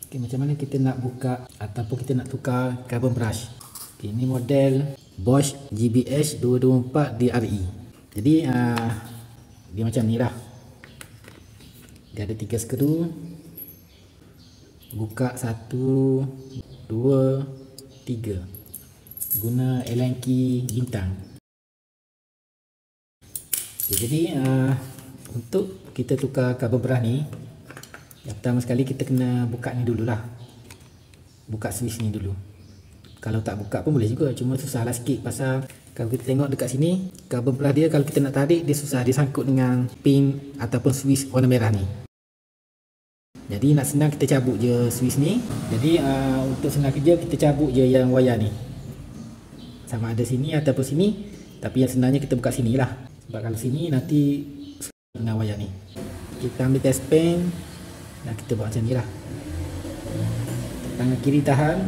Okay, macam mana kita nak buka ataupun kita nak tukar carbon brush. Okay, ini model Bosch GBH 224 DRE. Jadi dia macam ni lah. Dia ada 3 skru. Buka 1, 2, 3 guna Allen key bintang. Jadi untuk kita tukar carbon brush ni, yang pertama sekali kita kena buka ni dululah. Buka switch ni dulu. Kalau tak buka pun boleh juga, cuma susah lah sikit. Pasal kalau kita tengok dekat sini, carbon brush dia kalau kita nak tarik dia susah, dia sangkut dengan pin ataupun switch warna merah ni. Jadi nak senang kita cabut je switch ni. Jadi untuk senang kerja kita cabut je yang wayar ni, sama ada sini ataupun sini. Tapi yang senangnya kita buka sini lah, sebab kalau sini nanti dengan wayar ni. Kita ambil test pen dan kita buat macam ni lah. Tangan kiri tahan,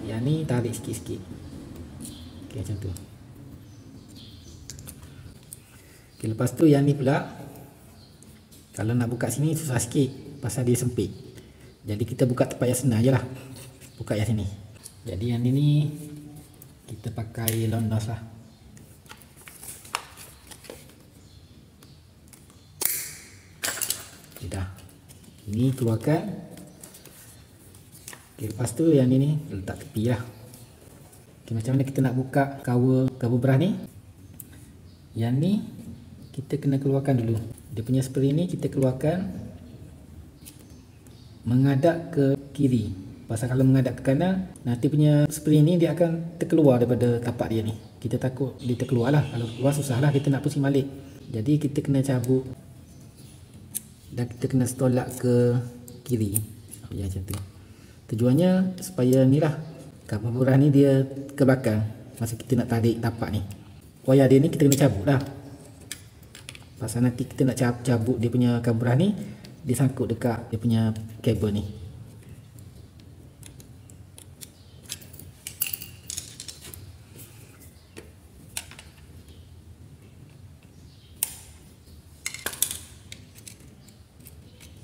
yang ni tarik sikit-sikit. Okay, macam tu. Okay, lepas tu yang ni pula, kalau nak buka sini susah sikit pasal dia sempit. Jadi kita buka tempat yang senang je lah. Buka yang sini. Jadi yang ni kita pakai londos lah. Okay, dah. Ini keluarkan. Okay, lepas tu yang ni letak tepi lah. Okay, macam mana kita nak buka cover brush ni. Yang ni kita kena keluarkan dulu. Dia punya spray ni kita keluarkan menghadap ke kiri. Pasal kalau menghadap ke kanan, nanti punya spray ni dia akan terkeluar daripada tapak dia ni. Kita takut dia terkeluar lah. Kalau keluar susah lah kita nak pusing balik. Jadi kita kena cabut dan kita kena tolak ke kiri. Ya, macam tu. Tujuannya supaya ni lah, carbon brush ni dia ke belakang masa kita nak tarik tapak ni. Wayar dia ni kita kena cabut lah. Pasal nanti kita nak cabut dia punya carbon brush ni, dia sangkut dekat dia punya kabel ni.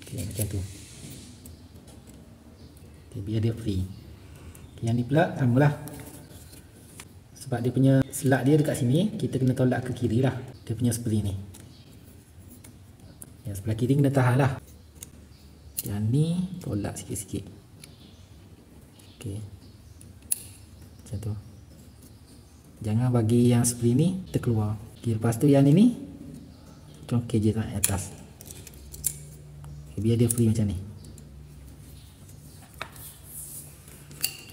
Okay, macam tu. Okay, biar dia free. Okay, yang ni pula samalah. Sebab dia punya selat dia dekat sini, kita kena tolak ke kiri lah. Dia punya spray ni. Yang sebelah kiri kena tahan lah. Yang ni tolak sikit-sikit. Okay, macam tu. Jangan bagi yang spray ni terkeluar. Okay, lepas tu yang ni congkel je naik atas. Okay, biar dia free macam ni.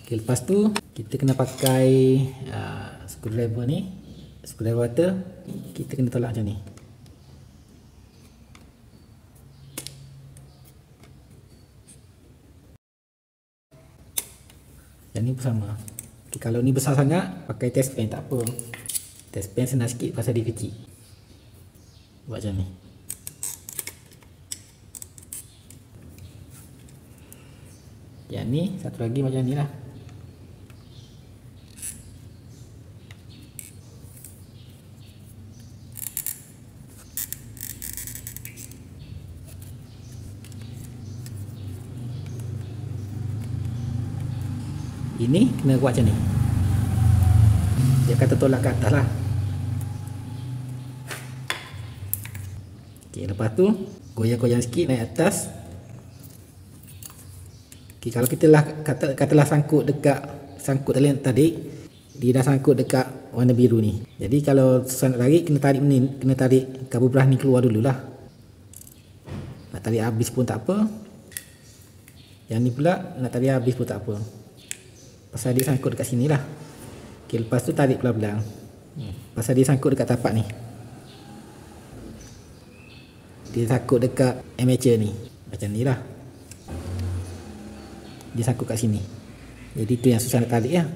Okay, lepas tu kita kena pakai screwdriver ni. Screwdriver water. Kita kena tolak macam ni. Yang ni pun sama. Okay, kalau ni besar sangat, pakai test pen tak apa. Test pen senang sikit pasal dia kecil. Buat macam ni. Yang ni satu lagi macam ni lah. Ini kena buat macam ni. Dia kata tolak ke atas lah. Okay, lepas tu goyang-goyang sikit naik atas. Okay, kalau kita lah katalah sangkut tadi, dia dah sangkut dekat warna biru ni. Jadi kalau susah nak tarik, kena tarik carbon brush ni keluar dululah. Nak tarik habis pun tak apa. Yang ni pula nak tarik habis pun tak apa. Pasal dia sangkut dekat sini lah. Okay, lepas tu tarik pelan-pelan. Pasal dia sangkut dekat tapak ni. Dia sangkut dekat armature ni. Macam ni lah. Dia sangkut kat sini. Jadi tu yang susah nak tarik lah.